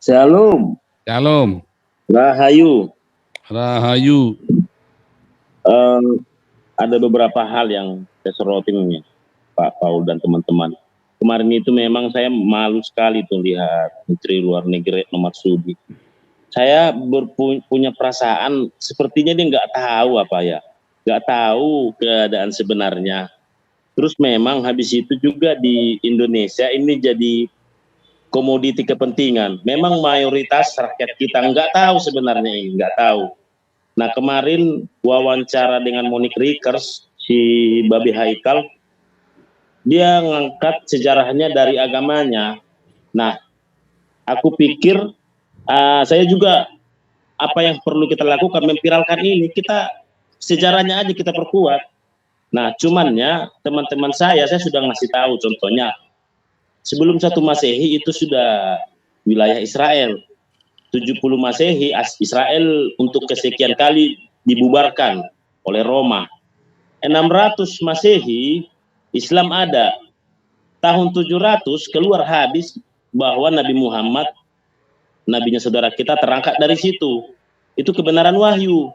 Shalom, Shalom, Rahayu. Rahayu. Eh, ada beberapa hal yang saya sorotin nih, Pak Paul dan teman-teman. Kemarin itu memang saya malu sekali tuh lihat Menteri Luar Negeri Retno Marsudi. Saya punya perasaan sepertinya dia nggak tahu apa ya, nggak tahu keadaan sebenarnya. Terus memang habis itu juga di Indonesia ini jadi komoditi kepentingan. Memang mayoritas rakyat kita nggak tahu sebenarnya ini, nggak tahu. Nah kemarin wawancara dengan Monique Rickers, si Babi Haikal, dia ngangkat sejarahnya dari agamanya. Nah aku pikir saya juga apa yang perlu kita lakukan memviralkan ini, kita sejarahnya aja kita perkuat. Nah cumannya teman-teman saya sudah ngasih tahu contohnya, sebelum 1 Masehi itu sudah wilayah Israel. 70 Masehi Israel untuk kesekian kali dibubarkan oleh Roma. 600 Masehi Islam ada. Tahun 700 keluar hadis bahwa Nabi Muhammad, nabinya saudara kita, terangkat dari situ. Itu kebenaran wahyu.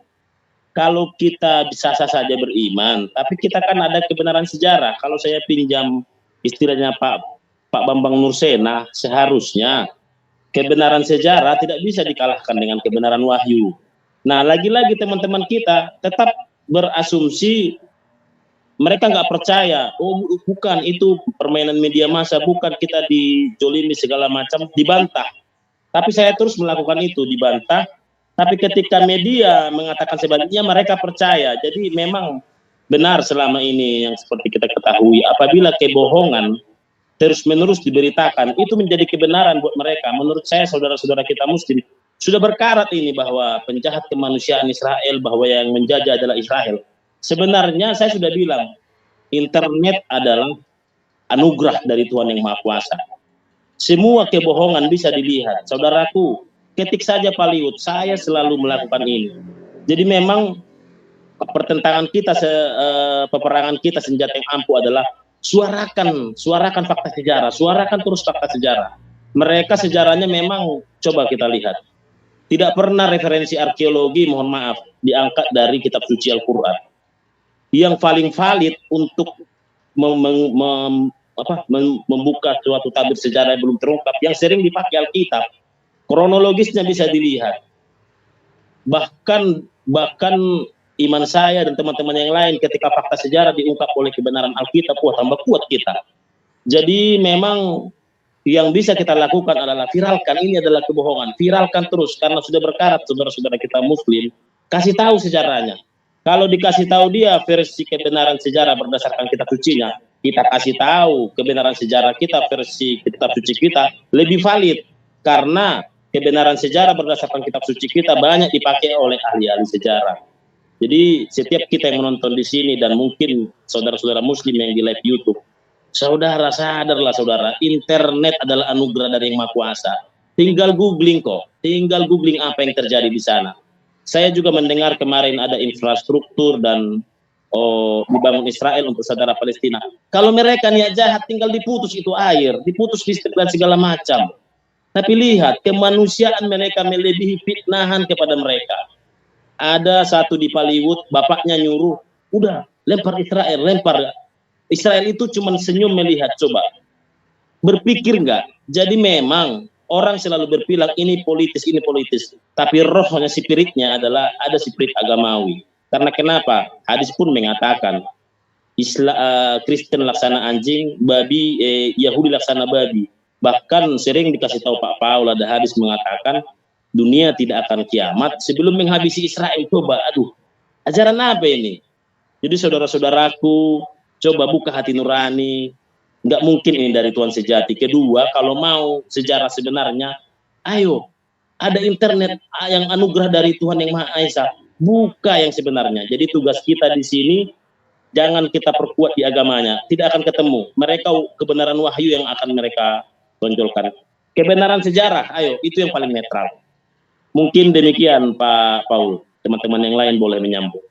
Kalau kita bisa saja beriman, tapi kita kan ada kebenaran sejarah. Kalau saya pinjam istilahnya Pak Bambang Nursena, seharusnya kebenaran sejarah tidak bisa dikalahkan dengan kebenaran wahyu. Nah, lagi-lagi teman-teman kita tetap berasumsi, mereka nggak percaya. Oh, bukan, itu permainan media massa, bukan, kita dijolimi segala macam, dibantah. Tapi saya terus melakukan itu, dibantah. Tapi ketika media mengatakan sebaliknya, mereka percaya. Jadi memang benar selama ini yang seperti kita ketahui, apabila kebohongan terus-menerus diberitakan, itu menjadi kebenaran buat mereka. Menurut saya, saudara-saudara kita Muslim sudah berkarat ini bahwa penjahat kemanusiaan Israel, bahwa yang menjajah adalah Israel. Sebenarnya saya sudah bilang, internet adalah anugerah dari Tuhan Yang Maha Kuasa. Semua kebohongan bisa dilihat. Saudaraku, ketik saja Paliwud, saya selalu melakukan ini. Jadi memang pertentangan kita, peperangan kita senjata yang ampuh adalah suarakan fakta sejarah, suarakan terus fakta sejarah. Mereka sejarahnya memang, coba kita lihat, tidak pernah referensi arkeologi, mohon maaf, diangkat dari kitab suci Al-Quran. Yang paling valid untuk membuka suatu tabir sejarah yang belum terungkap, yang sering dipakai Alkitab, kronologisnya bisa dilihat. Bahkan iman saya dan teman-teman yang lain ketika fakta sejarah diungkap oleh kebenaran Alkitab, tambah kuat kita. Jadi memang yang bisa kita lakukan adalah viralkan, ini adalah kebohongan, viralkan terus, karena sudah berkarat saudara-saudara kita Muslim, kasih tahu sejarahnya. Kalau dikasih tahu dia versi kebenaran sejarah berdasarkan kitab sucinya, kita kasih tahu kebenaran sejarah kita versi kitab suci kita lebih valid, karena kebenaran sejarah berdasarkan kitab suci kita banyak dipakai oleh ahli-ahli sejarah. Jadi setiap kita yang menonton di sini dan mungkin saudara-saudara Muslim yang di live YouTube, saudara sadarlah saudara, internet adalah anugerah dari Yang Maha Kuasa. Tinggal googling kok, tinggal googling apa yang terjadi di sana. Saya juga mendengar kemarin ada infrastruktur dan dibangun Israel untuk saudara Palestina. Kalau mereka niat jahat, tinggal diputus itu air, diputus listrik dan segala macam. Tapi lihat, kemanusiaan mereka melebihi fitnahan kepada mereka. Ada satu di Paliwud, bapaknya nyuruh, udah lempar Israel, lempar. Israel itu cuma senyum melihat, coba. Berpikir nggak? Jadi memang orang selalu berbilang ini politis, ini politis. Tapi rohnya, spiritnya adalah ada spirit agamawi. Karena kenapa? Hadis pun mengatakan, Kristen laksana anjing, babi, Yahudi laksana babi. Bahkan sering dikasih tahu Pak Paul, ada hadis mengatakan, dunia tidak akan kiamat sebelum menghabisi Israel. Coba, aduh, ajaran apa ini? Jadi saudara-saudaraku, coba buka hati nurani. Nggak mungkin ini dari Tuhan sejati. Kedua, kalau mau sejarah sebenarnya, ayo, ada internet yang anugerah dari Tuhan Yang Maha Esa. Buka yang sebenarnya. Jadi tugas kita di sini, jangan kita perkuat di agamanya. Tidak akan ketemu. Mereka kebenaran wahyu yang akan mereka tonjolkan. Kebenaran sejarah, ayo, itu yang paling netral. Mungkin demikian Pak Paul. Teman-teman yang lain boleh menyambung.